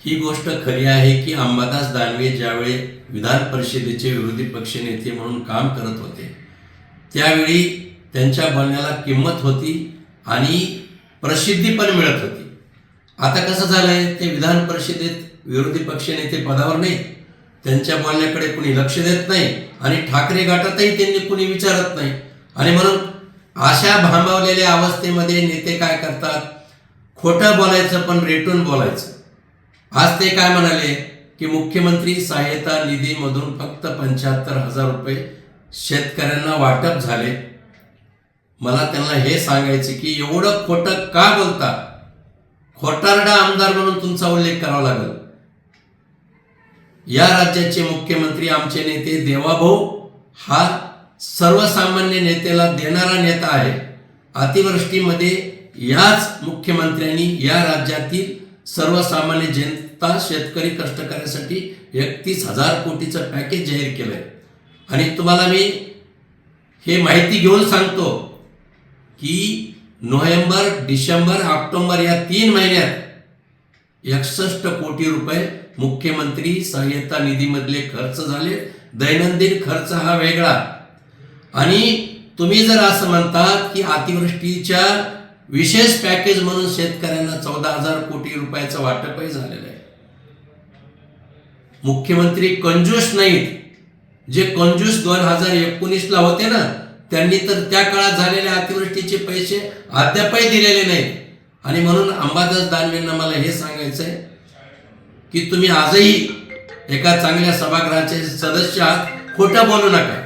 ही गोष्ट खरी आहे की अंबादास दानवे ज्यावेळी विधान परिषदेचे विरोधी पक्षनेते म्हणून काम करत होते त्यावेळी त्यांच्या बोलण्याला किंमत होती आणि प्रसिद्धी पण मिळत होती. आता कसं झालंय, ते विधान परिषदेत विरोधी पक्षनेते पदावर नाही, त्यांच्या बोलण्याकडे कुणी लक्ष देत नाही आणि ठाकरे गटातही त्यांनी कुणी विचारत नाही. आणि म्हणून अशा भांबावलेल्या अवस्थेमध्ये नेते काय करतात, खोटं बोलायचं पण रेटून बोलायचं. आज ते काय म्हणाले की मुख्यमंत्री सहाय्यता निधीमधून फक्त 75,000 रुपये शेतकऱ्यांना वाटप झाले. मला त्यांना हे सांगायचे की एवढं खोटं का बोलता, खोटारडा आमदार म्हणून तुमचा उल्लेख करावा लागेल. या राज्याचे मुख्यमंत्री आमचे नेते देवाभाऊ हा सर्वसामान्य नेत्याला देणारा नेता आहे. अतिवृष्टीमध्ये याच मुख्यमंत्र्यांनी या राज्यातील सर्वसामान्य जनता शेतकरी कष्टकऱ्यासाठी 31,000 कोटीचं पॅकेज जाहीर केलंय. आणि तुम्हाला मी हे माहिती घेऊन सांगतो की नोव्हेंबर, डिसेंबर, ऑक्टोबर या 3 महिन्यात 61 कोटी रुपये मुख्यमंत्री सहाय्यता निधीमधले खर्च झाले. दैनंदिन खर्च हा वेगळा. आणि तुम्ही जर असं म्हणतात की अतिवृष्टीच्या विशेष पॅकेज म्हणून शेतकऱ्यांना 14,000 कोटी रुपयाचं वाटपही झालेलं आहे. मुख्यमंत्री कंजूस नाहीत. जे कंजूस 2019ला होते ना, त्यांनी तर त्या काळात झालेल्या अतिवृष्टीचे पैसे अद्यापही दिलेले नाहीत. आणि म्हणून अंबादास दानवेंना मला हे सांगायचंय की तुम्ही आजही एका चांगल्या सभागृहाचे सदस्य आहात, खोटं बोलू नका.